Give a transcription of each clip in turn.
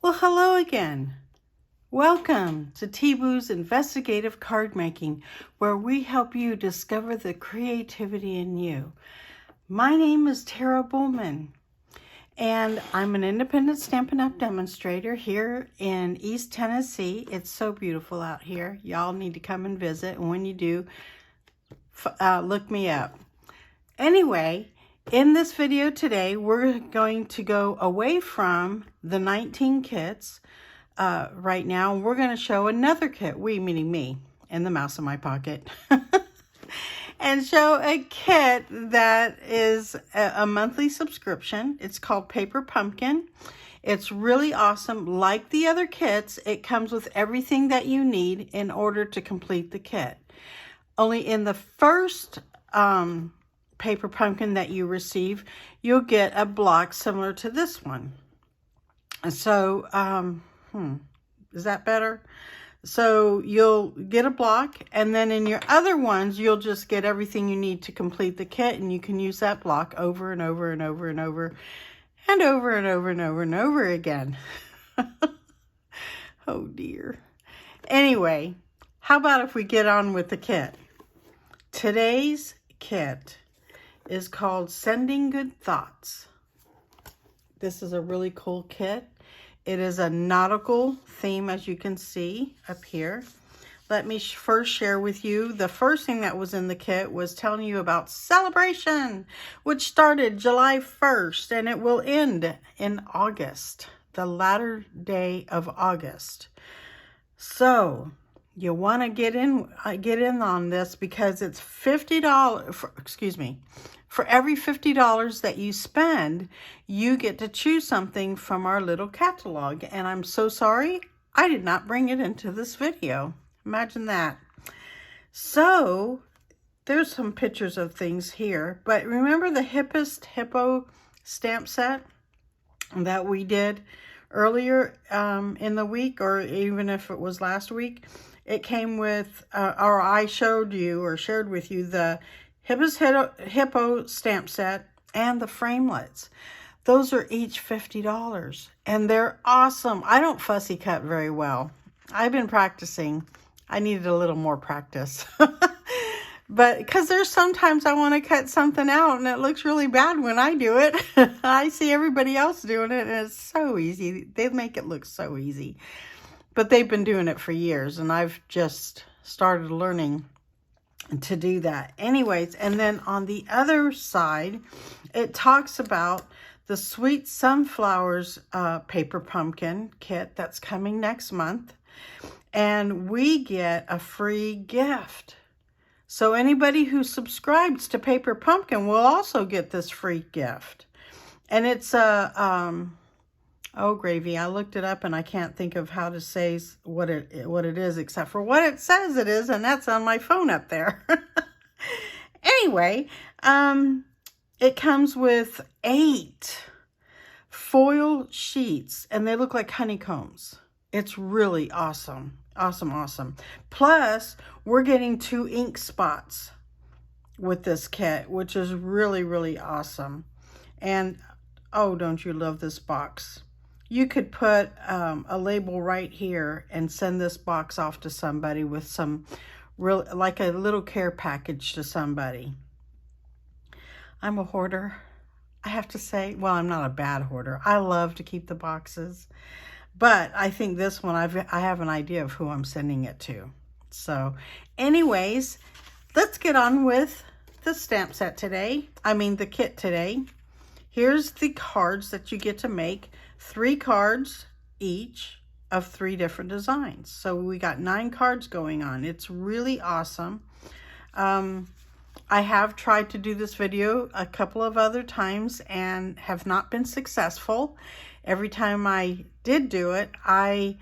Well, hello again. Welcome to T-Boo's Investigative Card Making, where we help you discover the creativity in you. My name is Tara Bullman, and I'm an independent Stampin' Up! Demonstrator here in East Tennessee. It's so beautiful out here. Y'all need to come and visit, and when you do, look me up. Anyway, in this video today, we're going to go away from the 19 kits right now. We're going to show another kit, we meaning me and the mouse in my pocket, and show a kit that is a monthly subscription. It's called Paper Pumpkin. It's really awesome. Like the other kits, it comes with everything that you need in order to complete the kit. Only in the first Paper Pumpkin that you receive, you'll get a block similar to this one. So, is that better? So you'll get a block, and then in your other ones, you'll just get everything you need to complete the kit, and you can use that block over and over and over and over and over and over and over and over again. Oh dear. Anyway, how about if we get on with the kit? Today's kit is called Sending Good Thoughts. This is a really cool kit. It is a nautical theme, as you can see up here. Let me first share with you, the first thing that was in the kit was telling you about Celebration, which started July 1st, and it will end in August, the latter day of August. So you want to get in on this because it's $50 for every $50 that you spend, you get to choose something from our little catalog. And I'm so sorry I did not bring it into this video. Imagine that. So there's some pictures of things here, but remember the Hippest Hippo stamp set that we did earlier in the week, or even if it was last week? It came with, or I showed you or shared with you the Hippest Hippo stamp set and the framelits. Those are each $50, and they're awesome. I don't fussy cut very well. I've been practicing. I needed a little more practice. But because there's sometimes I want to cut something out and it looks really bad when I do it. I see everybody else doing it, and it's so easy. They make it look so easy. But they've been doing it for years, and I've just started learning to do that. Anyways, and then on the other side, it talks about the Sweet Sunflowers Paper Pumpkin kit that's coming next month. And we get a free gift. So anybody who subscribes to Paper Pumpkin will also get this free gift. And it's a... oh, gravy. I looked it up and I can't think of how to say what it is except for what it says it is, and that's on my phone up there. Anyway, it comes with 8 foil sheets, and they look like honeycombs. It's really awesome. Awesome, awesome. Plus, we're getting 2 ink spots with this kit, which is really, really awesome. And, oh, don't you love this box? You could put a label right here and send this box off to somebody with some like a little care package to somebody. I'm a hoarder, I have to say. Well, I'm not a bad hoarder. I love to keep the boxes, but I think this one, I have an idea of who I'm sending it to. So anyways, let's get on with the stamp set today. I mean the kit today. Here's the cards that you get to make. 3 cards each of 3 different designs. So we got 9 cards going on. It's really awesome. I have tried to do this video a couple of other times and have not been successful. Every time I did do it, I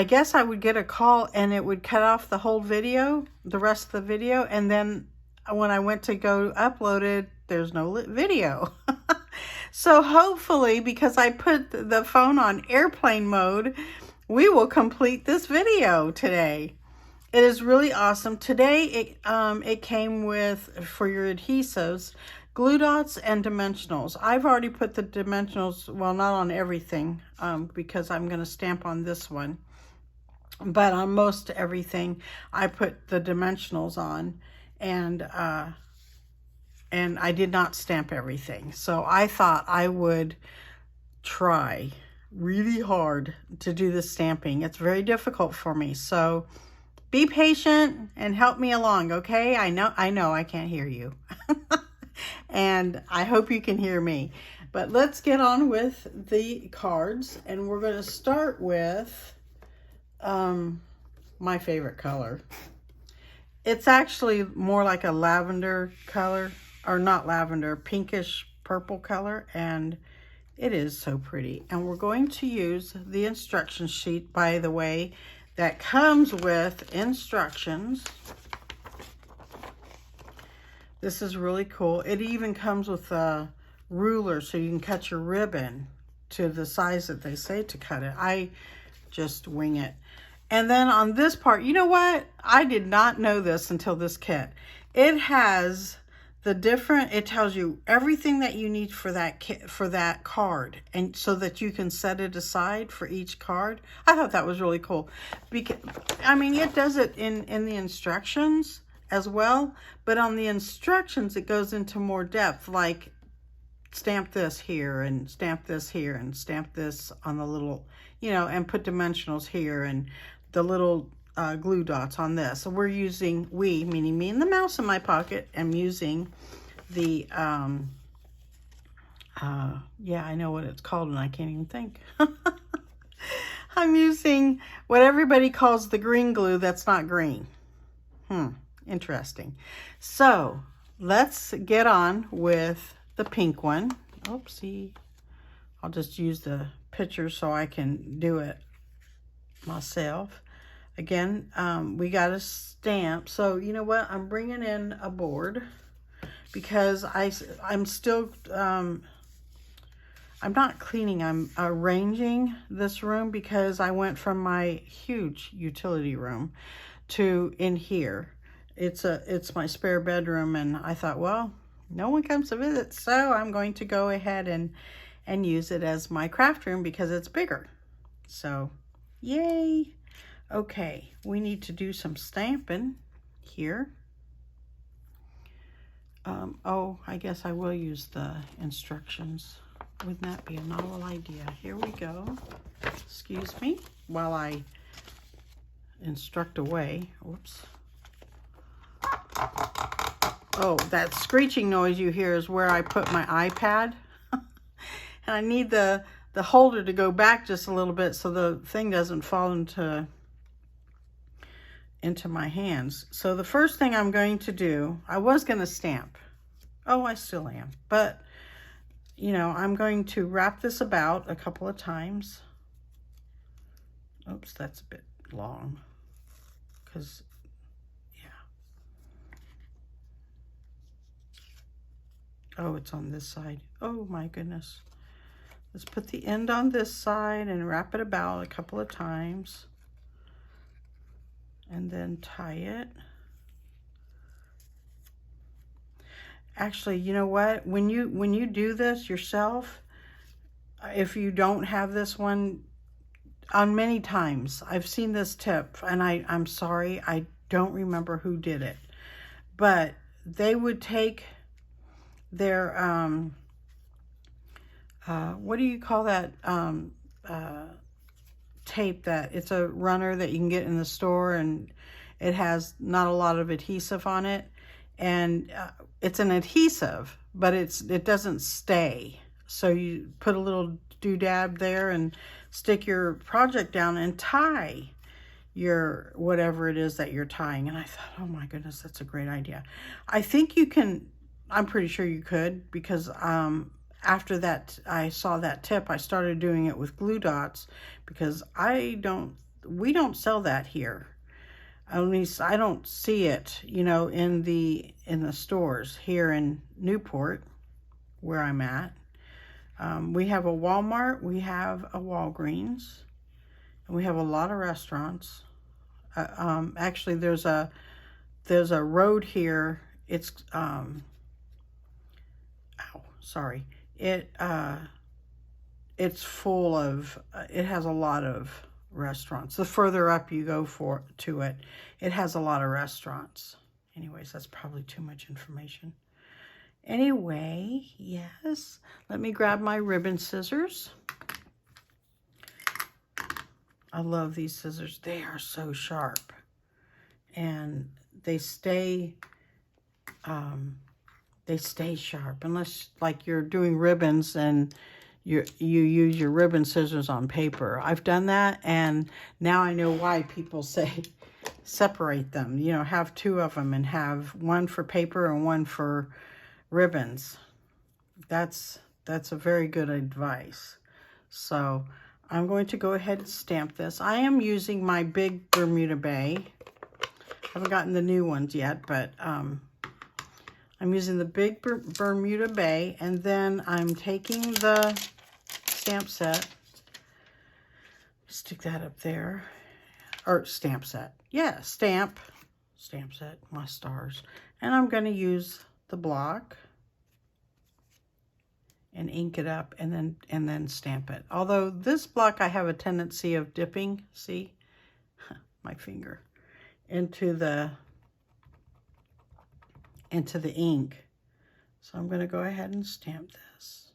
guess I would get a call and it would cut off the whole video, the rest of the video, and then when I went to go upload it, there's no video. So hopefully, because I put the phone on airplane mode, we will complete this video today. It is really awesome. Today, it came with, for your adhesives, Glue dots and dimensionals. I've already put the dimensionals, well, not on everything, because I'm going to stamp on this one. But on most everything, I put the dimensionals on, and I did not stamp everything. So I thought I would try really hard to do the stamping. It's very difficult for me. So be patient and help me along, okay? I know I can't hear you. And I hope you can hear me. But let's get on with the cards, and we're going to start with my favorite color. It's actually more like a lavender color, or not lavender, pinkish purple color, and it is so pretty. And we're going to use the instruction sheet, by the way, that comes with instructions. This is really cool. It even comes with a ruler so you can cut your ribbon to the size that they say to cut it. I just wing it. And then on this part, you know what? I did not know this until this kit. It has the different, it tells you everything that you need for that kit, for that card, and so that you can set it aside for each card. I thought that was really cool. Because, I mean, it does it in the instructions as well, but on the instructions, it goes into more depth, like stamp this here and stamp this here and stamp this on the little, you know, and put dimensionals here and the little glue dots on this. So we're using, meaning me and the mouse in my pocket, am using the, yeah, I know what it's called and I can't even think. I'm using what everybody calls the green glue that's not green. Interesting. So let's get on with the pink one. Oopsie. I'll just use the picture so I can do it myself. Again, we got a stamp. So you know what? I'm bringing in a board because I'm still, I'm not cleaning. I'm arranging this room because I went from my huge utility room to in here. It's my spare bedroom, and I thought, well, no one comes to visit, so I'm going to go ahead and use it as my craft room because it's bigger. So, yay! Okay, we need to do some stamping here. Oh, I guess I will use the instructions. Wouldn't that be a novel idea? Here we go. Excuse me while I instruct away. Oops. Oh, that screeching noise you hear is where I put my iPad. And I need the holder to go back just a little bit so the thing doesn't fall into my hands. So the first thing I'm going to do, I was going to stamp. Oh, I still am. But, you know, I'm going to wrap this about a couple of times. Oops, that's a bit long. Because, yeah. Oh, it's on this side. Oh, my goodness. Let's put the end on this side and wrap it about a couple of times. And then tie it. Actually, you know what? When you do this yourself, if you don't have this one, on many times I've seen this tip, and I'm sorry, I don't remember who did it, but they would take their what do you call that tape, that it's a runner that you can get in the store, and it has not a lot of adhesive on it, and it's an adhesive, but it doesn't stay. So you put a little doodad there and stick your project down and tie your whatever it is that you're tying. And I thought, oh my goodness, that's a great idea. I think you can, I'm pretty sure you could, because after that I saw that tip, I started doing it with glue dots, because we don't sell that here. At least I don't see it, you know, in the stores here in Newport, where I'm at. We have a Walmart, we have a Walgreens, and we have a lot of restaurants. Actually, there's a road here. It's sorry. It's full of, it has a lot of restaurants. The further up you go to it, it has a lot of restaurants. Anyways, that's probably too much information. Anyway, yes, let me grab my ribbon scissors. I love these scissors. They are so sharp, and they stay sharp, unless like you're doing ribbons and you use your ribbon scissors on paper. I've done that, and now I know why people say separate them. You know, have two of them and have one for paper and one for ribbons. That's a very good advice. So I'm going to go ahead and stamp this. I am using my big Bermuda Bay. I haven't gotten the new ones yet, but I'm using the big Bermuda Bay, and then I'm taking the stamp set. Stick that up there. Or stamp set. Yeah, stamp set, my stars. And I'm going to use the block and ink it up and then stamp it. Although this block I have a tendency of dipping, see, my finger, into the ink. So I'm going to go ahead and stamp this.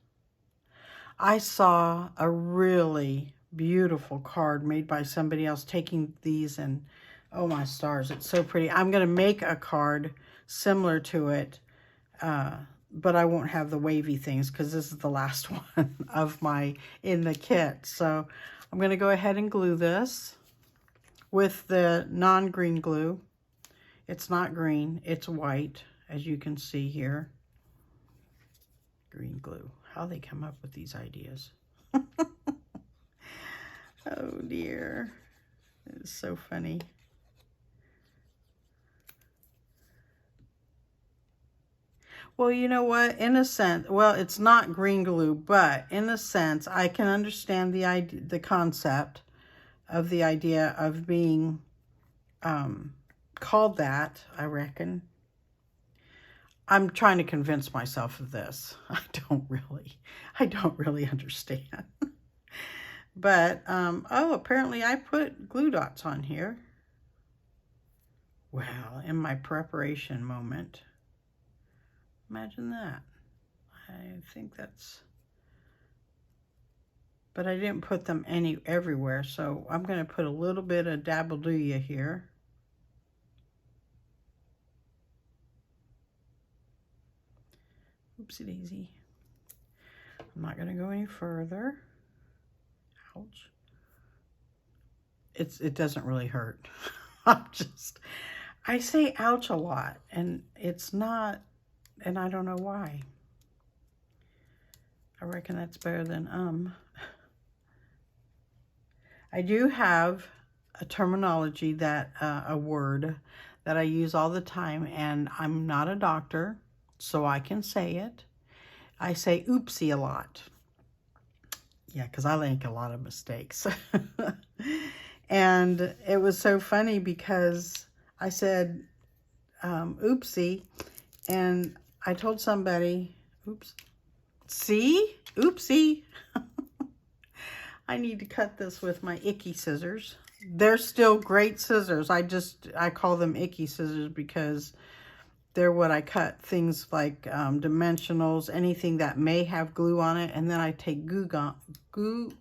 I saw a really beautiful card made by somebody else taking these, and oh my stars, it's so pretty. I'm going to make a card similar to it, but I won't have the wavy things because this is the last one of in the kit. So I'm going to go ahead and glue this with the non-green glue. It's not green, it's white, as you can see here. Green glue. How they come up with these ideas. Oh dear. It's so funny. Well, you know what? In a sense, well, it's not green glue, but in a sense, I can understand the concept of the idea of being called that, I reckon. I'm trying to convince myself of this. I don't really understand. But, oh, apparently I put glue dots on here. Well, in my preparation moment. Imagine that. I think that's, but I didn't put them everywhere, so I'm going to put a little bit of Dabbledooya here. Oopsie daisy. I'm not going to go any further. Ouch. It doesn't really hurt. I say ouch a lot, and it's not, and I don't know why. I reckon that's better than I do have a terminology that, a word that I use all the time, and I'm not a doctor, so I can say it. I say oopsie a lot. Yeah, because I make a lot of mistakes. And it was so funny because I said oopsie, and I told somebody, oops, see? Oopsie. I need to cut this with my icky scissors. They're still great scissors. I call them icky scissors because they're what I cut things like dimensionals, anything that may have glue on it, and then I take Gooby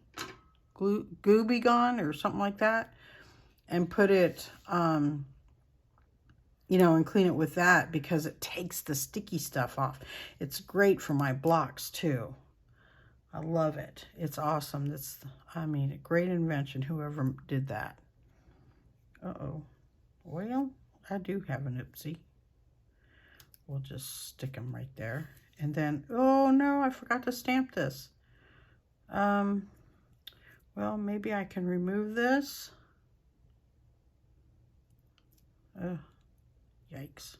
Gone or something like that, and put it, you know, and clean it with that because it takes the sticky stuff off. It's great for my blocks too. I love it. It's awesome. I mean, a great invention, whoever did that. Uh-oh. Well, I do have an oopsie. We'll just stick them right there. And then, oh no, I forgot to stamp this. Well, maybe I can remove this. Yikes.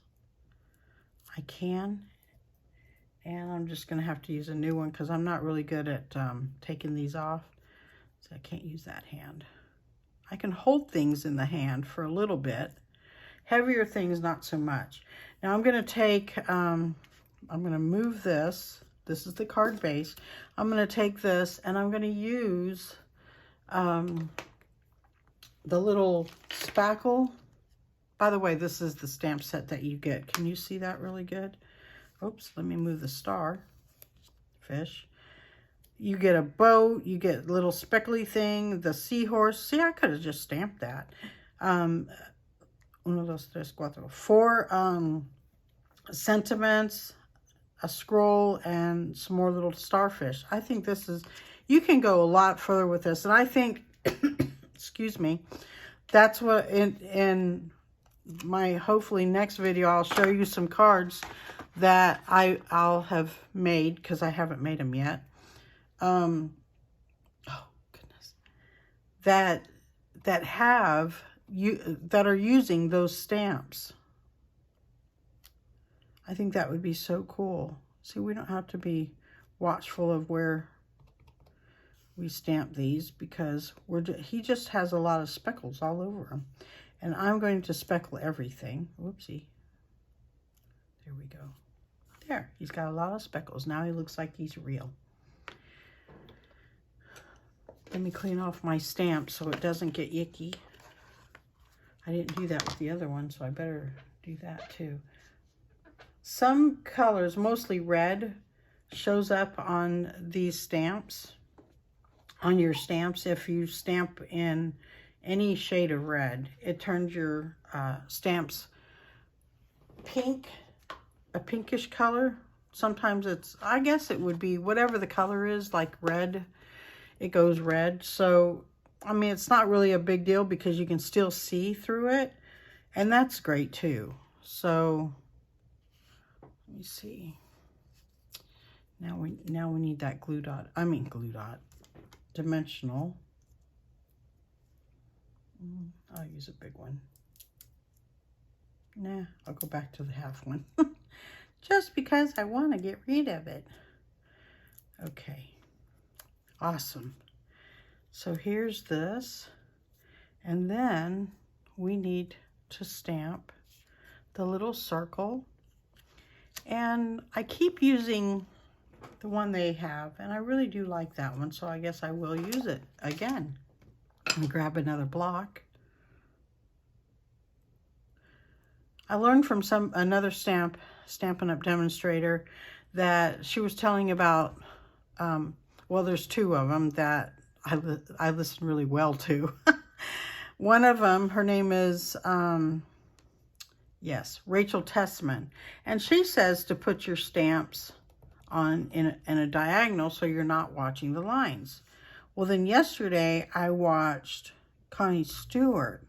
I can. And I'm just going to have to use a new one because I'm not really good at taking these off. So I can't use that hand. I can hold things in the hand for a little bit. Heavier things, not so much. Now I'm going to take, I'm going to move this This is the card base. I'm going to take this and I'm going to use the little spackle. By the way, this is the stamp set that you get. Can you see that really good? Oops, let me move the star fish. You get a boat, you get a little speckly thing, the seahorse. See, I could have just stamped that. 1, 2, 3, 4. 4 sentiments, a scroll, and some more little starfish. I think this is, you can go a lot further with this. And I think, excuse me, that's what in my hopefully next video, I'll show you some cards that I'll have made, because I haven't made them yet. Oh goodness, that are using those stamps. I think that would be so cool. See, we don't have to be watchful of where we stamp these, because he just has a lot of speckles all over him. And I'm going to speckle everything. Whoopsie. There we go. There, he's got a lot of speckles. Now he looks like he's real. Let me clean off my stamp so it doesn't get icky. I didn't do that with the other one, so I better do that too. Some colors, mostly red, shows up on these stamps, on your stamps. If you stamp in any shade of red, it turns your stamps pink, a pinkish color. Sometimes it's, I guess it would be whatever the color is, like red, it goes red. So, I mean, it's not really a big deal because you can still see through it, and that's great too. So, let me see. Now we need that glue dot, dimensional. I'll use a big one. Nah, I'll go back to the half one. Just because I want to get rid of it. Okay. Awesome. So here's this. And then we need to stamp the little circle. And I keep using the one they have, and I really do like that one, so I guess I will use it again. And grab another block. I learned from another Stampin' Up demonstrator that she was telling about, well, there's 2 of them that I listen really well to. One of them, her name is, yes, Rachel Tessman. And she says to put your stamps on in a diagonal so you're not watching the lines. Well, then yesterday I watched Connie Stewart,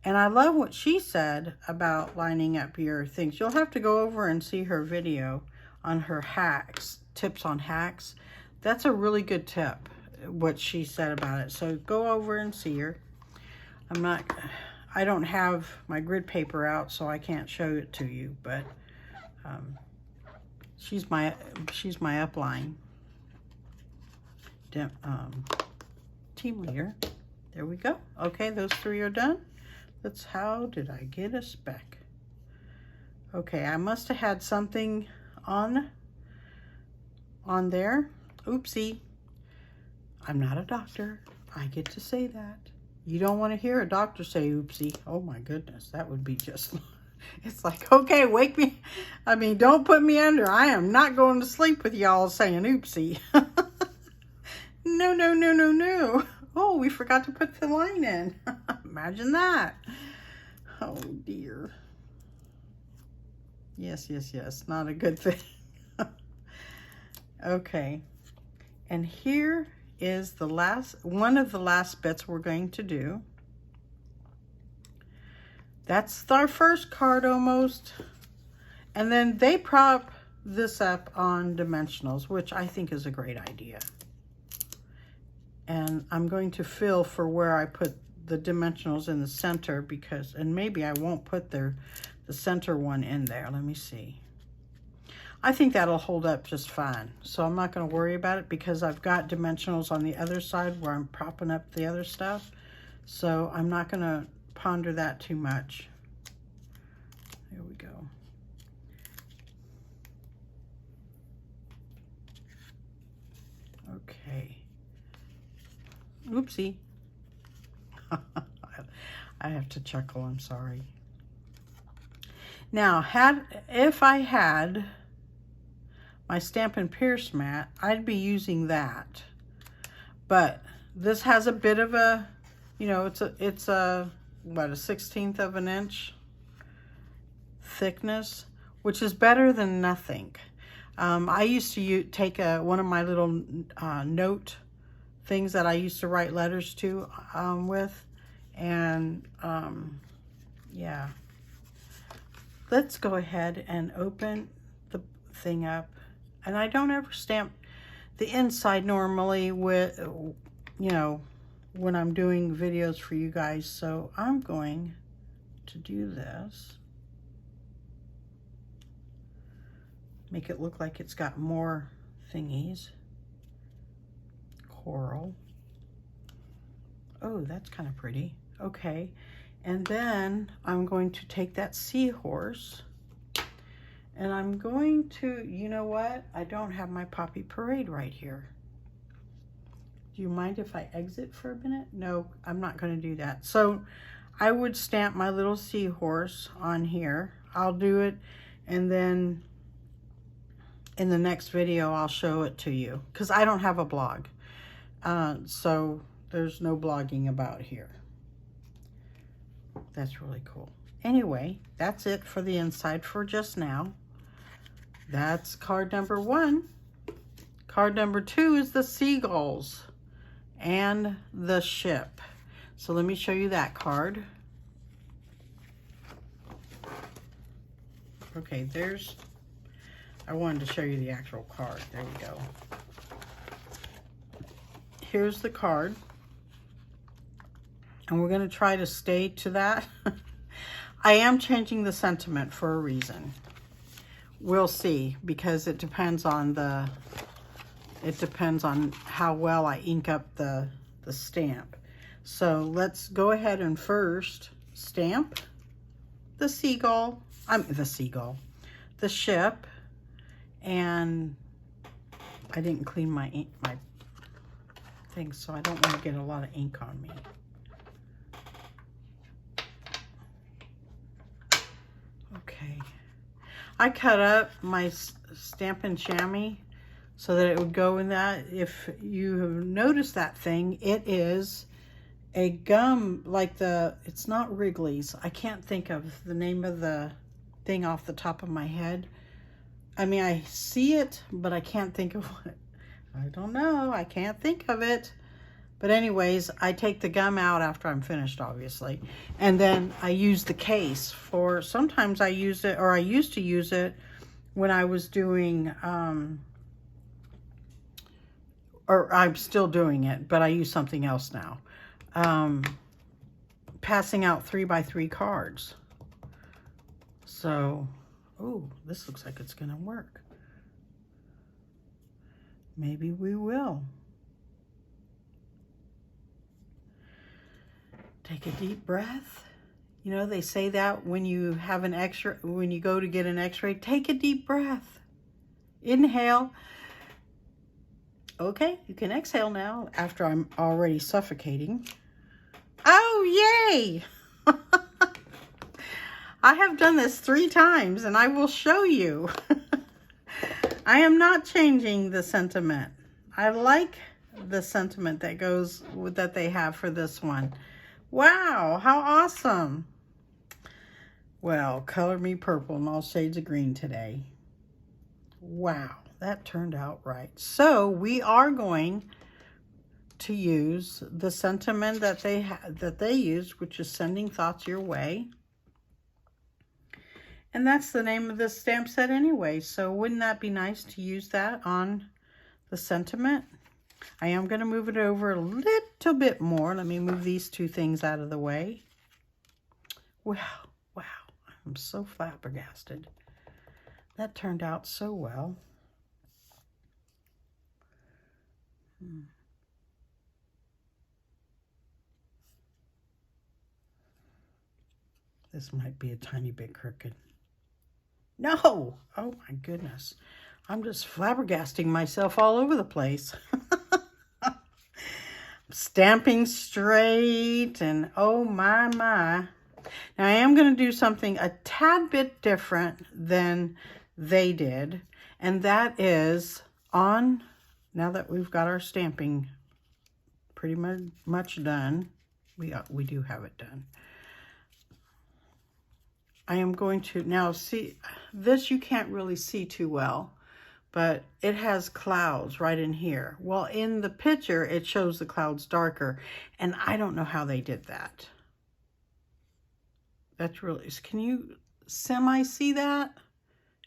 and I love what she said about lining up your things. You'll have to go over and see her video on her hacks, tips on hacks. That's a really good tip, what she said about it. So go over and see her. I don't have my grid paper out, so I can't show it to you, but she's my upline team leader. There we go. Okay, those 3 are done. How did I get a speck? Okay, I must have had something on there. Oopsie. I'm not a doctor. I get to say that. You don't want to hear a doctor say oopsie. Oh my goodness, that would be just, it's like, okay, wake me. I mean, don't put me under. I am not going to sleep with y'all saying oopsie. No, no, no, no, no. Oh, we forgot to put the line in. Imagine that. Oh dear. Yes, yes, yes. Not a good thing. Okay. And here is the one of the last bits we're going to do. That's our first card almost. And then they prop this up on dimensionals, which I think is a great idea. And I'm going to fill for where I put the dimensionals in the center, because, and maybe I won't put the center one in there. Let me see. I think that'll hold up just fine. So I'm not going to worry about it because I've got dimensionals on the other side where I'm propping up the other stuff. So I'm not going to ponder that too much. There we go. Okay. Oopsie. I have to chuckle, I'm sorry. Now, if I had my Stampin' Pierce mat, I'd be using that. But this has a bit of a, you know, it's a what, a 1/16 of an inch thickness, which is better than nothing. I used to take one of my little note things that I used to write letters to with, and yeah. Let's go ahead and open the thing up. And I don't ever stamp the inside normally with, you know, when I'm doing videos for you guys. So I'm going to do this. Make it look like it's got more thingies. Coral. Oh, that's kind of pretty. Okay. And then I'm going to take that seahorse and I'm going to, you know what? I don't have my Poppy Parade right here. Do you mind if I exit for a minute? No, I'm not going to do that. So I would stamp my little seahorse on here. I'll do it, and then in the next video I'll show it to you, because I don't have a blog. So there's no blogging about here. That's really cool. Anyway, that's it for the inside for just now. That's card number 1. Card number 2 is the seagulls and the ship. So let me show you that card. Okay, I wanted to show you the actual card. There you go. Here's the card. And we're going to try to stay to that. I am changing the sentiment for a reason. We'll see, because it depends on how well I ink up the stamp. So let's go ahead and first stamp the seagull. The ship. And I didn't clean my thing, so I don't want to get a lot of ink on me. Okay, I cut up my Stampin' Shammy so that it would go in that. If you have noticed that thing, it is a gum like it's not Wrigley's. I can't think of the name of the thing off the top of my head. I mean, I see it, but I can't think of what. I don't know. I can't think of it. But anyways, I take the gum out after I'm finished, obviously. And then I use the case for, sometimes I use it, or I used to use it when I was doing, or I'm still doing it, but I use something else now. Passing out 3x3 cards. So, oh, this looks like it's going to work. Maybe we will. Take a deep breath. You know, they say that when you have an X-ray, when you go to get an X-ray, take a deep breath. Inhale. Okay, you can exhale now after I'm already suffocating. Oh, yay! I have done this 3 times and I will show you. I am not changing the sentiment. I like the sentiment that they have for this one. Wow, how awesome. Well, color me purple in all shades of green today. Wow, that turned out right. So we are going to use the sentiment that they use, which is sending thoughts your way. And that's the name of this stamp set anyway. So wouldn't that be nice to use that on the sentiment? I am going to move it over a little bit more. Let me move these 2 things out of the way. Wow, wow. I'm so flabbergasted. That turned out so well. This might be a tiny bit crooked. No! Oh my goodness. I'm just flabbergasting myself all over the place. stamping straight, and oh my. Now I am going to do something a tad bit different than they did, and that is on, now that we've got our stamping pretty much done, we do have it done. I am going to now see, this you can't really see too well, but it has clouds right in here. Well, in the picture, it shows the clouds darker, and I don't know how they did that. That's really, can you semi-see that?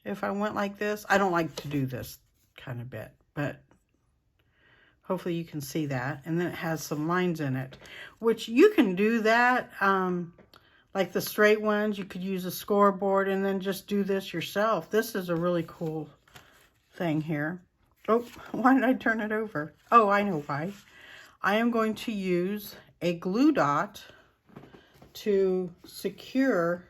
If I went like this, I don't like to do this kind of bit, but hopefully you can see that. And then it has some lines in it, which you can do that. Like the straight ones, you could use a scoreboard and then just do this yourself. This is a really cool thing here. Oh, why did I turn it over? Oh, I know why. I am going to use a glue dot to secure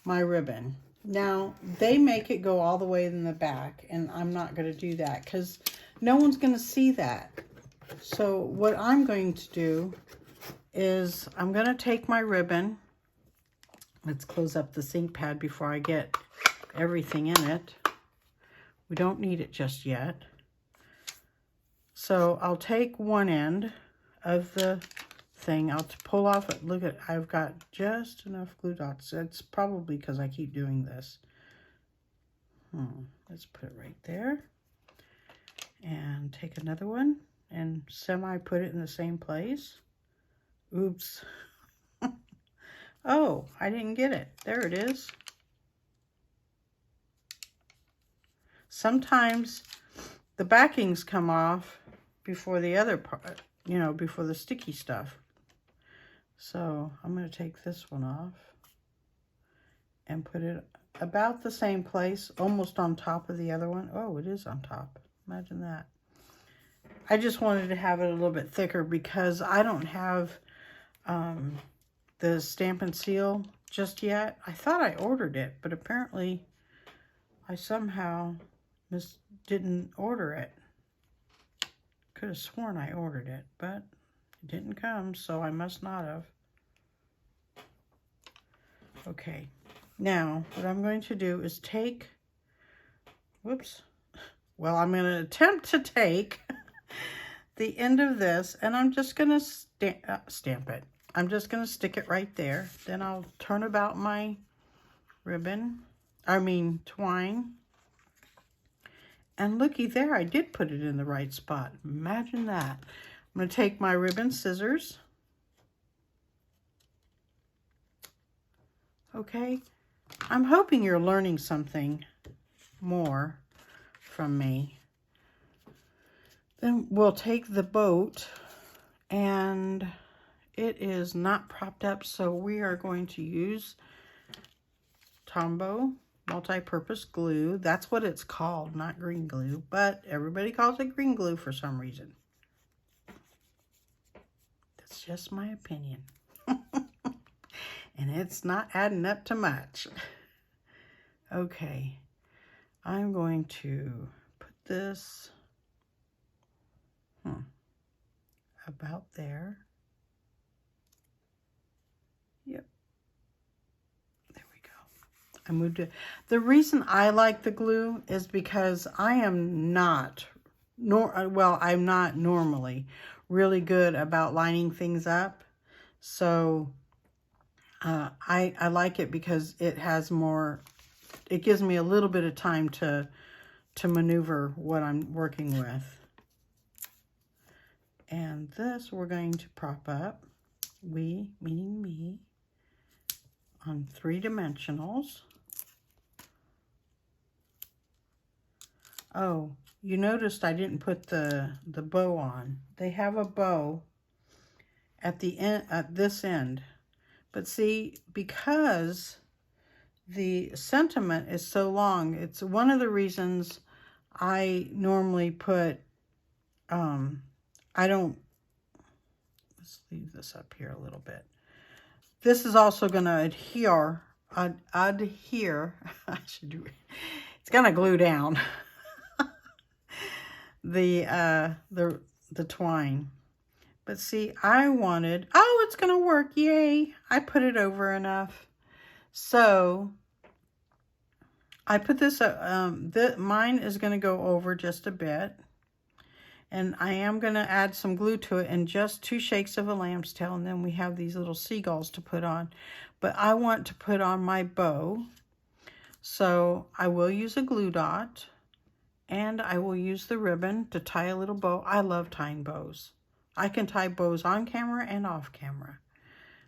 my ribbon. Now, they make it go all the way in the back, and I'm not going to do that because no one's going to see that. So what I'm going to do is I'm going to take my ribbon. Let's close up the sink pad before I get everything in it. We don't need it just yet. So I'll take one end of the thing. I'll pull off it. Look at, I've got just enough glue dots. It's probably because I keep doing this. Let's put it right there. And take another one and put it in the same place. Oops. Oh, I didn't get it. There it is. Sometimes the backings come off before the other part, you know, before the sticky stuff. So I'm going to take this one off and put it about the same place, almost on top of the other one. Oh, it is on top. Imagine that. I just wanted to have it a little bit thicker because I don't have the Stampin' Seal just yet. I thought I ordered it, but apparently I somehow didn't order it. Could have sworn I ordered it, but it didn't come, so I must not have. Okay, now what I'm going to do is take, whoops, well, I'm going to attempt to take the end of this, and I'm just going to stamp it. I'm just going to stick it right there. Then I'll turn about my twine. And looky there, I did put it in the right spot. Imagine that. I'm going to take my ribbon scissors. Okay. I'm hoping you're learning something more from me. Then we'll take the boat, and it is not propped up, so we are going to use Tombow MultiPurpose glue. That's what it's called, not green glue, but everybody calls it green glue for some reason. That's just my opinion. And it's not adding up to much. Okay, I'm going to put this about there. Yep. There we go. I moved it. The reason I like the glue is because I am not, I'm not normally really good about lining things up. So I like it because it has more, it gives me a little bit of time to maneuver what I'm working with. And this we're going to prop up, we, meaning me, on 3 dimensionals. Oh, you noticed I didn't put the bow on. They have a bow at the end, at this end. But see, because the sentiment is so long, it's one of the reasons I normally put, let's leave this up here a little bit. This is also going to adhere, I should do it. It's going to glue down the twine. But see, I wanted, oh, it's going to work. Yay. I put it over enough. So I put this, mine is going to go over just a bit. And I am going to add some glue to it and just 2 shakes of a lamb's tail. And then we have these little seagulls to put on. But I want to put on my bow. So I will use a glue dot. And I will use the ribbon to tie a little bow. I love tying bows. I can tie bows on camera and off camera.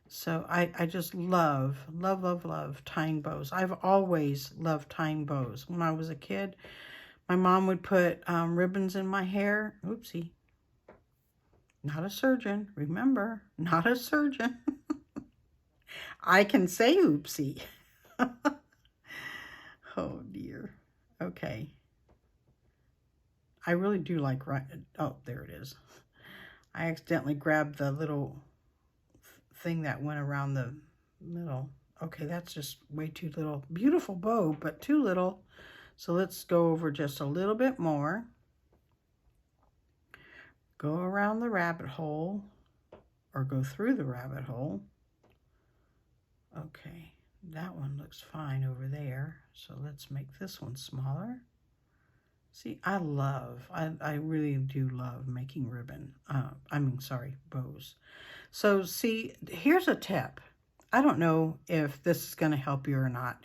So I just love tying bows. I've always loved tying bows. When I was a kid, my mom would put ribbons in my hair. Oopsie. Not a surgeon. Remember, not a surgeon. I can say oopsie. Oh, dear. Okay. I really do like, oh, there it is. I accidentally grabbed the little thing that went around the middle. Okay, that's just way too little. Beautiful bow, but too little. So let's go over just a little bit more. Go around the rabbit hole, or go through the rabbit hole. Okay, that one looks fine over there. So let's make this one smaller. See, I really do love making ribbon. Bows. So see, here's a tip. I don't know if this is going to help you or not.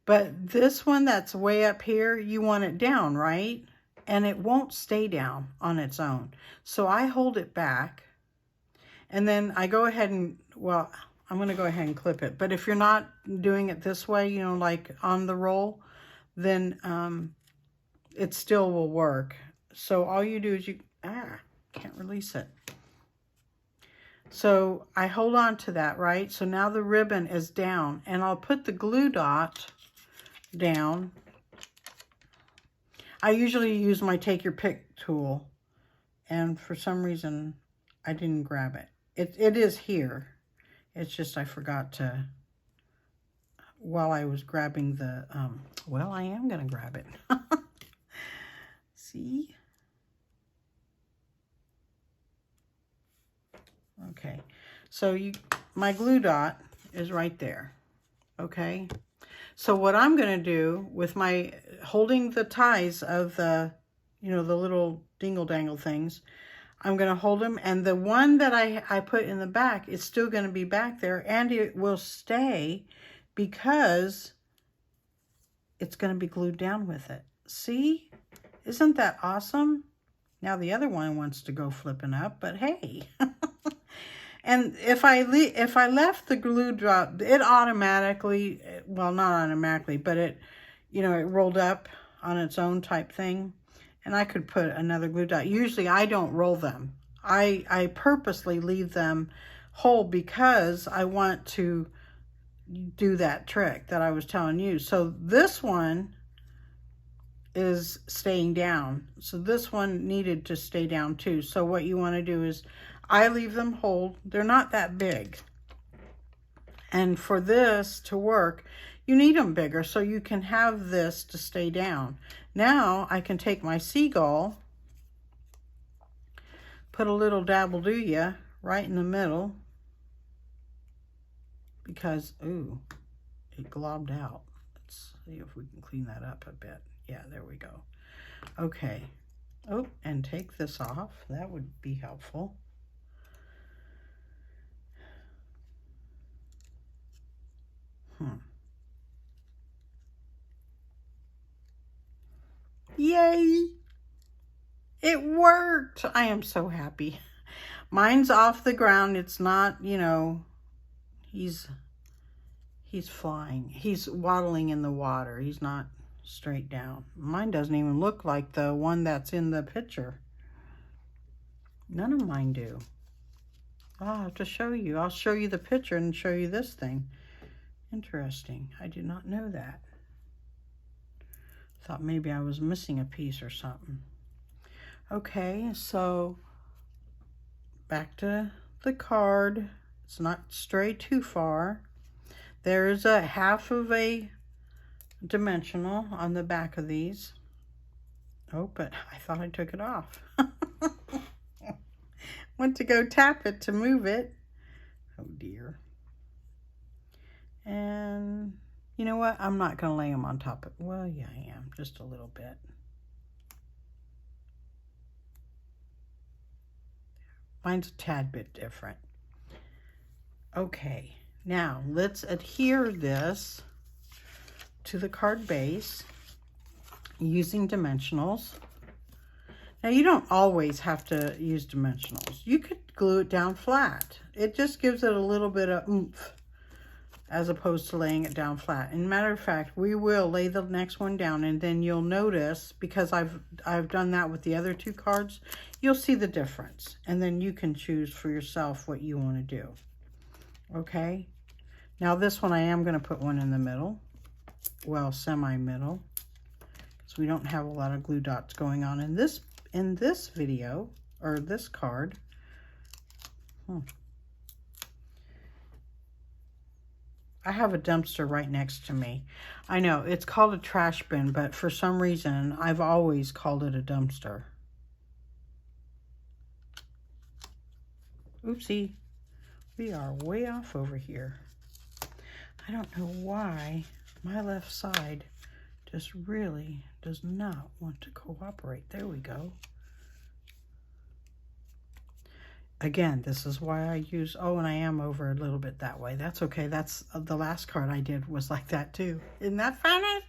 But this one that's way up here, you want it down, right? And it won't stay down on its own. So I hold it back. And then I go ahead and, well, I'm going to go ahead and clip it. But if you're not doing it this way, you know, like on the roll, then it still will work. So all you do is can't release it. So I hold on to that, right? So now the ribbon is down, and I'll put the glue dot down. I usually use my take your pick tool, and for some reason I didn't grab it. It is here. It's just I forgot to, while I was grabbing the, well, I am going to grab it. See? Okay, so my glue dot is right there. Okay, so what I'm going to do with my holding the ties of the, you know, the little dingle dangle things, I'm going to hold them, and the one that I put in the back is still going to be back there, and it will stay because it's going to be glued down with it. See? Isn't that awesome? Now the other one wants to go flipping up, but hey. And if I left the glue dot, it automatically, well, not automatically, but it, you know, it rolled up on its own type thing. And I could put another glue dot. Usually I don't roll them. I purposely leave them whole because I want to do that trick that I was telling you. So this one is staying down. So this one needed to stay down too. So what you want to do is I leave them whole. They're not that big. And for this to work, you need them bigger so you can have this to stay down. Now I can take my seagull, put a little dabble-do-ya right in the middle because, ooh, it globbed out. Let's see if we can clean that up a bit. Yeah, there we go. Okay. Oh, and take this off. That would be helpful. Yay! It worked! I am so happy. Mine's off the ground. It's not, you know, he's flying. He's waddling in the water. He's not straight down. Mine doesn't even look like the one that's in the picture. None of mine do. I'll have to show you. I'll show you the picture and show you this thing. Interesting. I did not know that. Thought maybe I was missing a piece or something. Okay, so back to the card. It's not stray too far. There's a half of a dimensional on the back of these. Oh, but I thought I took it off. went to go tap it to move it. Oh dear. And you know what? I'm not going to lay them on top of it. Well, yeah, I am. Just a little bit. Mine's a tad bit different. Okay. Now, let's adhere this to the card base using dimensionals. Now, you don't always have to use dimensionals. You could glue it down flat. It just gives it a little bit of oomph as opposed to laying it down flat. And matter of fact, we will lay the next one down, and then you'll notice, because I've done that with the other two cards, you'll see the difference. And then you can choose for yourself what you want to do. Okay? Now this one I am going to put one in the middle. Well, semi-middle. So we don't have a lot of glue dots going on in this video, or this card. I have a dumpster right next to me. I know, it's called a trash bin, but for some reason, I've always called it a dumpster. Oopsie. We are way off over here. I don't know why my left side just really does not want to cooperate. There we go. Again, this is why I use, oh, and I am over a little bit that way. That's okay. That's the last card I did was like that too. Isn't that funny?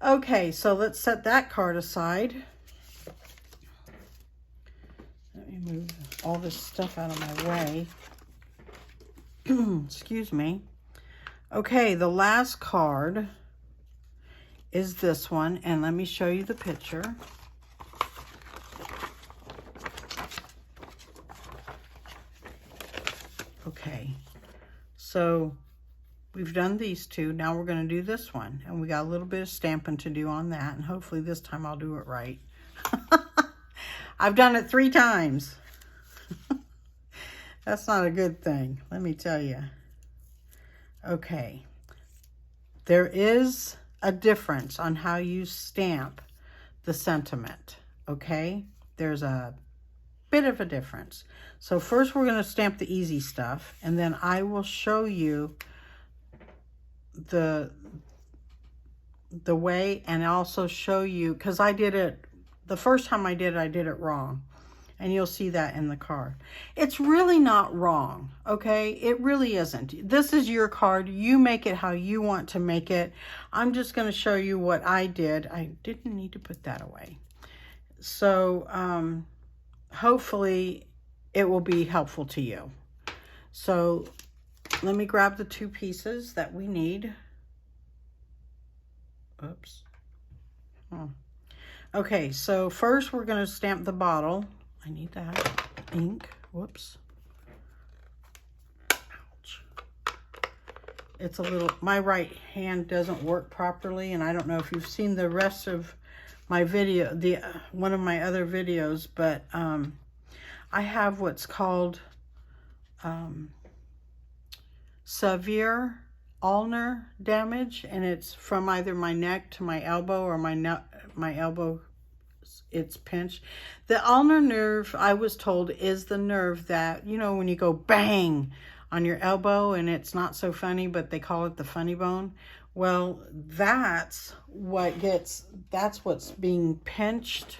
Okay, so let's set that card aside. Let me move all this stuff out of my way. Excuse me. Okay, the last card is this one, and let me show you the picture. Okay, so we've done these two. Now we're going to do this one, and we got a little bit of stamping to do on that, and hopefully this time I'll do it right. I've done it 3 times. That's not a good thing, let me tell you. Okay, there is a difference on how you stamp the sentiment, okay? There's a bit of a difference. So first we're going to stamp the easy stuff, and then I will show you the way, and also show you, because I did it, the first time I did it wrong. And you'll see that in the card. It's really not wrong, okay? It really isn't. This is your card. You make it how you want to make it. I'm just going to show you what I did. I didn't need to put that away. So, hopefully it will be helpful to you. So, let me grab the 2 pieces that we need. Oops. Okay, so first we're going to stamp the bottle. I need that ink. Whoops. Ouch. It's a little, my right hand doesn't work properly, and I don't know if you've seen the rest of my video, one of my other videos, but I have what's called severe ulnar damage, and it's from either my neck to my elbow, or my elbow, it's pinched. The ulnar nerve, I was told, is the nerve that, you know, when you go bang on your elbow and it's not so funny, but they call it the funny bone. Well, that's what's being pinched.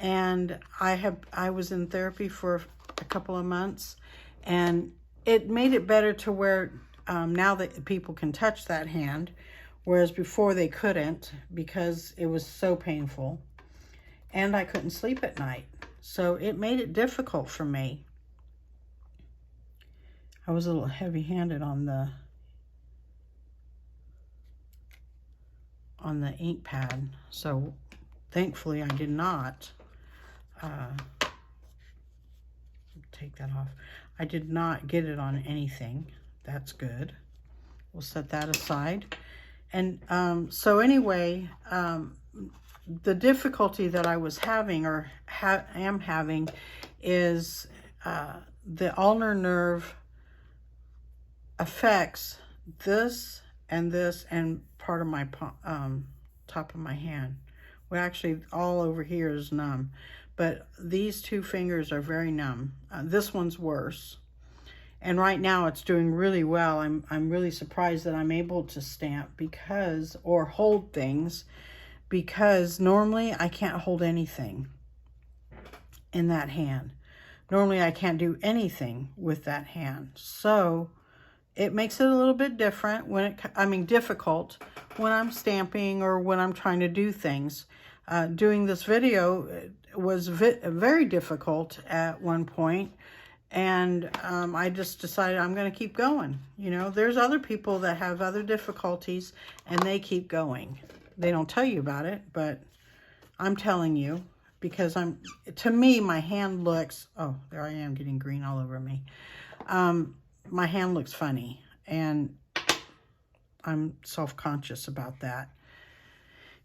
And I was in therapy for a couple of months, and it made it better to where now that people can touch that hand, whereas before they couldn't because it was so painful. And I couldn't sleep at night. So it made it difficult for me. I was a little heavy-handed on the ink pad. So thankfully I did not take that off. I did not get it on anything. That's good. We'll set that aside. And so anyway, the difficulty that I was having, or am having, is the ulnar nerve affects this and part of my top of my hand. Well, actually, all over here is numb. but these two fingers are very numb. This one's worse. And right now it's doing really well. I'm really surprised that I'm able to stamp because, or hold things, because normally I can't hold anything in that hand. Normally I can't do anything with that hand. So it makes it a little bit different when difficult when I'm stamping or when I'm trying to do things. Doing this video was very difficult at one point, and I just decided I'm going to keep going. You know, there's other people that have other difficulties and they keep going. They don't tell you about it, but I'm telling you because to me, my hand looks, oh, there I am getting green all over me. My hand looks funny, and I'm self-conscious about that.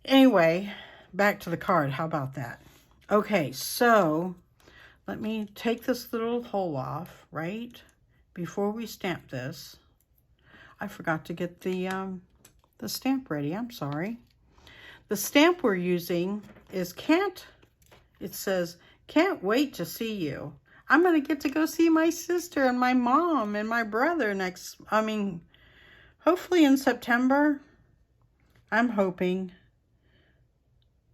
Anyway, back to the card. How about that? Okay, so let me take this little hole off, right? Before we stamp this. I forgot to get the stamp ready. I'm sorry. The stamp we're using is it says, "Can't wait to see you." I'm going to get to go see my sister and my mom and my brother hopefully in September. I'm hoping.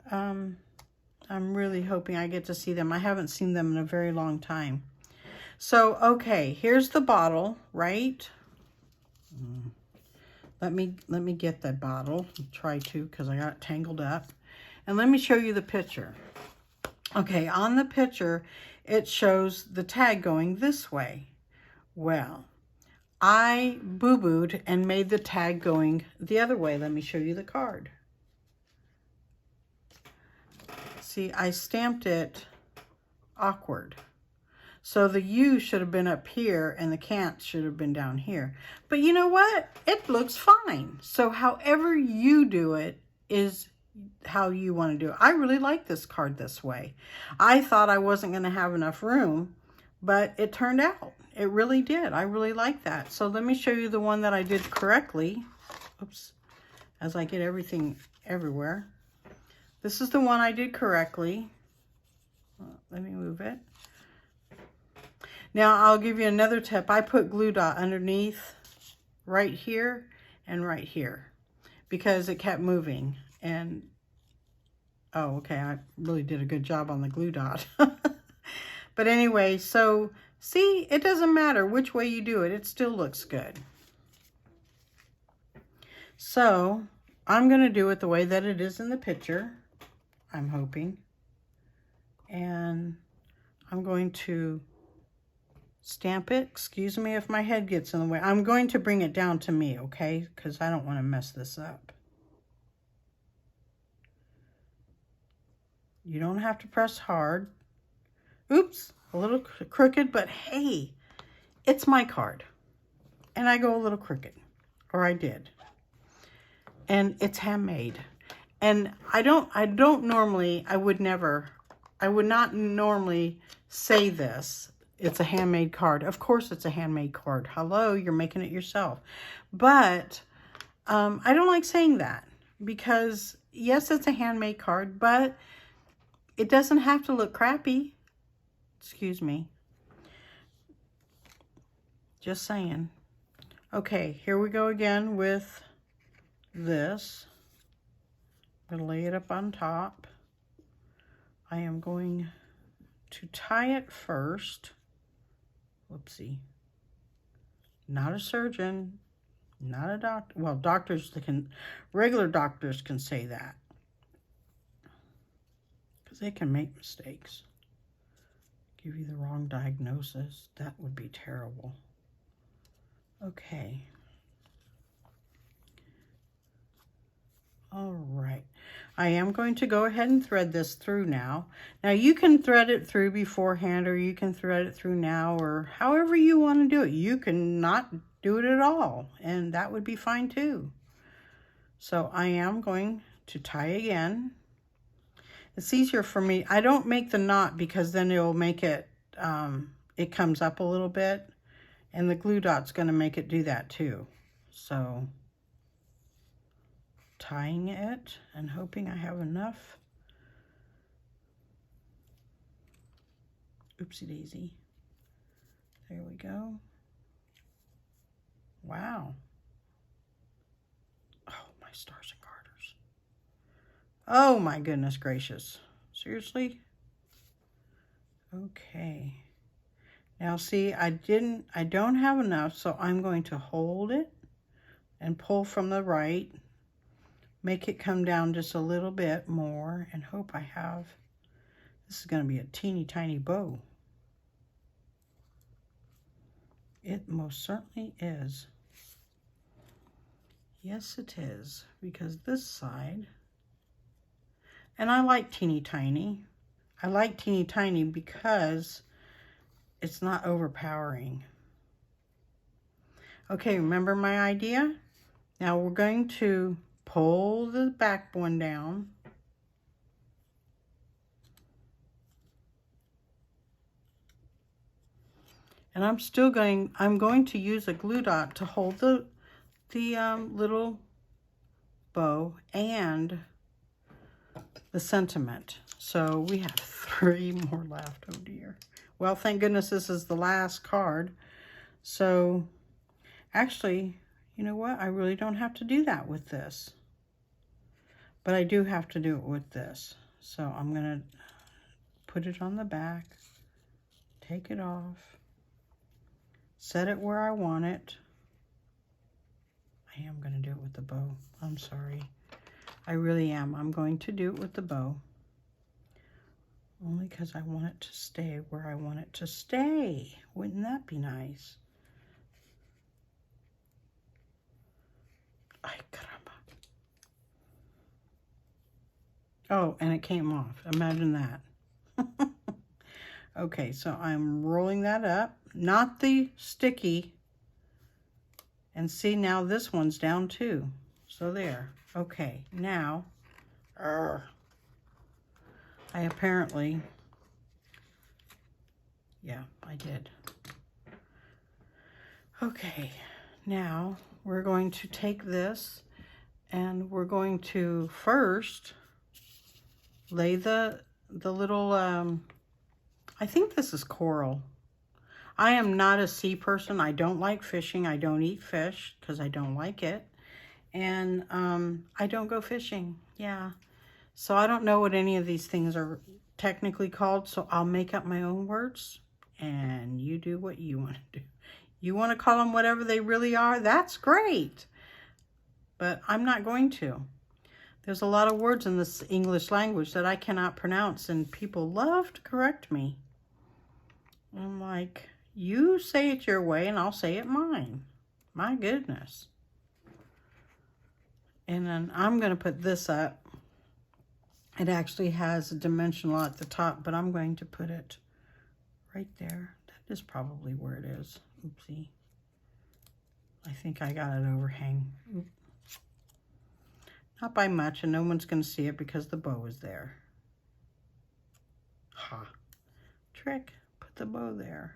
I'm really hoping I get to see them. I haven't seen them in a very long time. So, okay, here's the bottle, right? Let me get that bottle. Try to, because I got it tangled up. And let me show you the picture. Okay, on the picture, it shows the tag going this way. Well, I boo-booed and made the tag going the other way. Let me show you the card. See, I stamped it awkward. So the U should have been up here and the can't should have been down here. But you know what? It looks fine. So however you do it is how you want to do it. I really like this card this way. I thought I wasn't going to have enough room, but it turned out. It really did. I really like that. So let me show you the one that I did correctly. Oops. As I get everything everywhere. This is the one I did correctly. Let me move it. Now I'll give you another tip. I put glue dot underneath right here and right here because it kept moving. And oh, okay, I really did a good job on the glue dot. But anyway, so see, it doesn't matter which way you do it. It still looks good. So I'm going to do it the way that it is in the picture, I'm hoping. And I'm going to stamp it. Excuse me if my head gets in the way. I'm going to bring it down to me, okay? Because I don't want to mess this up. You don't have to press hard. Oops, a little crooked, but hey, it's my card. And I go a little crooked, or I did. And it's handmade. And I would not normally say this. It's a handmade card. Of course it's a handmade card. Hello, you're making it yourself. But I don't like saying that because yes, it's a handmade card, but it doesn't have to look crappy. Excuse me. Just saying. Okay, here we go again with this. I'm going to lay it up on top. I am going to tie it first. Whoopsie. Not a surgeon, not a doctor. Well, regular doctors can say that. Because they can make mistakes. Give you the wrong diagnosis. That would be terrible. Okay. All right. I am going to go ahead and thread this through now. Now you can thread it through beforehand, or you can thread it through now, or however you want to do it. You can not do it at all, and that would be fine too. So I am going to tie again. It's easier for me. I don't make the knot because then it'll make it, it comes up a little bit, and the glue dot's going to make it do that too. So tying it and hoping I have enough. Oopsie daisy. There we go. Wow. Oh, my stars and garters. Oh my goodness gracious. Seriously? Okay. Now see, I don't have enough, so I'm going to hold it and pull from the right. Make it come down just a little bit more and hope I have. This is going to be a teeny tiny bow. It most certainly is. Yes, it is, because this side, and I like teeny tiny. I like teeny tiny because it's not overpowering. Okay, remember my idea? Now we're going to pull the back one down. And I'm going to use a glue dot to hold the little bow and the sentiment. So we have 3 more left. Oh dear. Well, thank goodness this is the last card. So actually, you know what? I really don't have to do that with this. But I do have to do it with this. So I'm going to put it on the back, take it off, set it where I want it. I am going to do it with the bow. I'm sorry. I really am. I'm going to do it with the bow. Only because I want it to stay where I want it to stay. Wouldn't that be nice? Ay, caramba. Oh, and it came off. Imagine that. Okay, so I'm rolling that up. Not the sticky. And see, now this one's down too. So there. Okay, now, I apparently, yeah, I did. Okay, now we're going to take this and we're going to first lay the little, I think this is coral. I am not a sea person. I don't like fishing. I don't eat fish because I don't like it. And I don't go fishing. Yeah. So I don't know what any of these things are technically called. So I'll make up my own words and you do what you want to do. You want to call them whatever they really are? That's great. But I'm not going to. There's a lot of words in this English language that I cannot pronounce and people love to correct me. I'm like, you say it your way and I'll say it mine. My goodness. And then I'm going to put this up. It actually has a dimensional at the top, but I'm going to put it right there. That is probably where it is. Oopsie. I think I got it overhang. Oop. Not by much, and no one's going to see it because the bow is there. Ha. Trick. Put the bow there.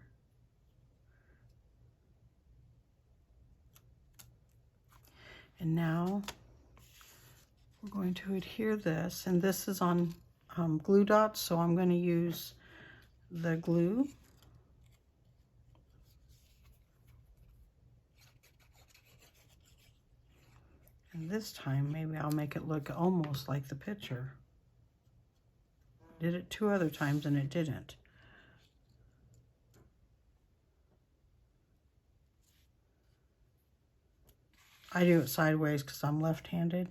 And now we're going to adhere this, and this is on glue dots, so I'm going to use the glue. And this time, maybe I'll make it look almost like the picture. Did it 2 other times and it didn't. I do it sideways because I'm left-handed.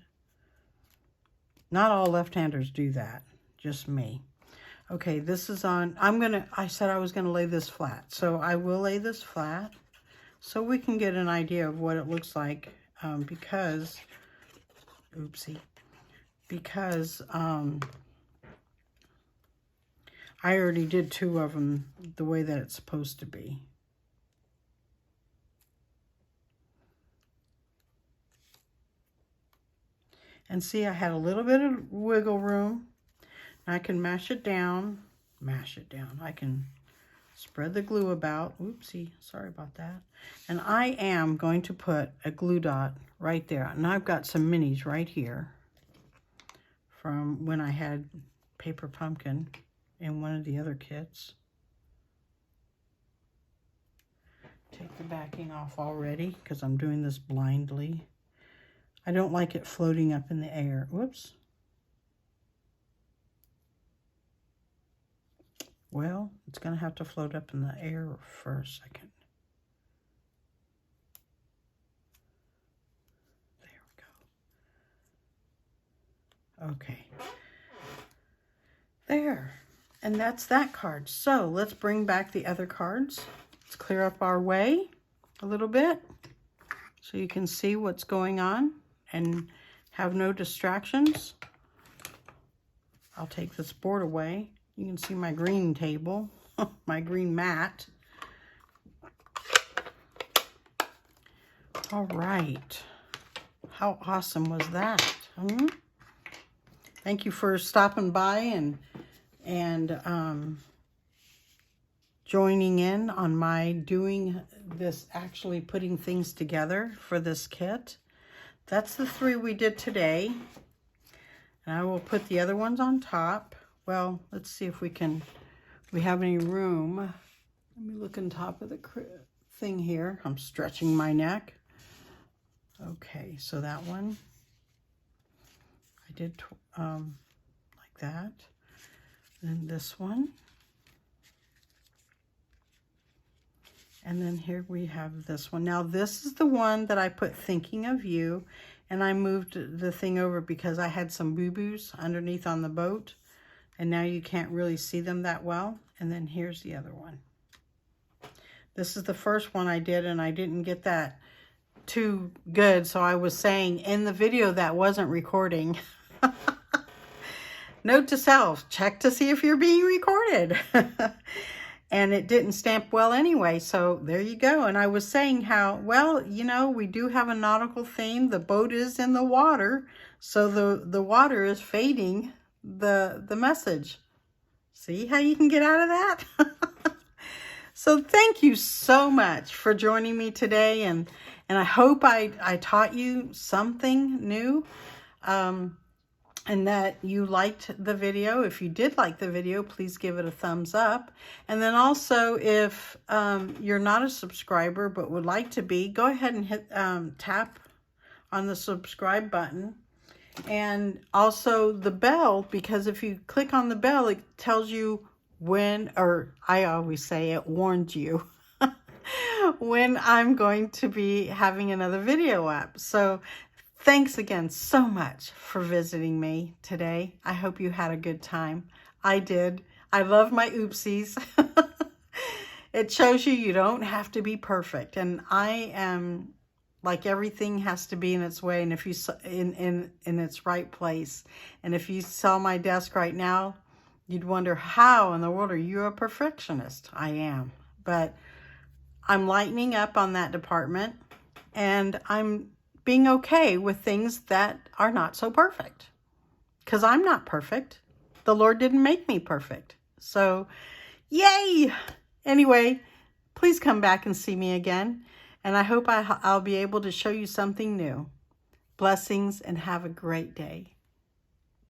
Not all left-handers do that, just me. Okay, this is on, I said I was gonna lay this flat. So I will lay this flat so we can get an idea of what it looks like because, oopsie, because I already did 2 of them the way that it's supposed to be. And see, I had a little bit of wiggle room. I can mash it down. I can spread the glue about. Oopsie, sorry about that. And I am going to put a glue dot right there. And I've got some minis right here from when I had Paper Pumpkin in one of the other kits. Take the backing off already because I'm doing this blindly. I don't like it floating up in the air. Whoops. Well, it's going to have to float up in the air for a second. There we go. Okay. There. And that's that card. So let's bring back the other cards. Let's clear up our way a little bit so you can see what's going on and have no distractions. I'll take this board away. You can see my green table, my green mat. All right. How awesome was that? Thank you for stopping by and joining in on my doing this, actually putting things together for this kit. That's the 3 we did today. And I will put the other ones on top. Well, let's see if we have any room. Let me look on top of the thing here. I'm stretching my neck. Okay, so that one I did like that. Then this one. And then here we have this one. Now this is the one that I put thinking of you, and I moved the thing over because I had some boo-boos underneath on the boat, and now you can't really see them that well. And then here's the other one. This is the first one I did, and I didn't get that too good, so I was saying in the video that wasn't recording. Note to self, check to see if you're being recorded. And it didn't stamp well anyway, so there you go. And I was saying how, well, you know, we do have a nautical theme. The boat is in the water, so the water is fading the message. See how you can get out of that? So thank you so much for joining me today, and I hope I taught you something new. And that you liked the video. If you did like the video, please give it a thumbs up. And then also, if you're not a subscriber but would like to be, go ahead and hit tap on the subscribe button. And also the bell, because if you click on the bell, it tells you when, or I always say it warns you, when I'm going to be having another video up. So thanks again so much for visiting me today. I hope you had a good time. I did. I love my oopsies. It shows you don't have to be perfect. And I am, like, everything has to be in its way, and if you in its right place. And if you saw my desk right now, you'd wonder, how in the world are you a perfectionist? I am. But I'm lightening up on that department, and I'm being okay with things that are not so perfect, because I'm not perfect. The Lord didn't make me perfect. So yay. Anyway, please come back and see me again. And I hope I'll be able to show you something new. Blessings and have a great day.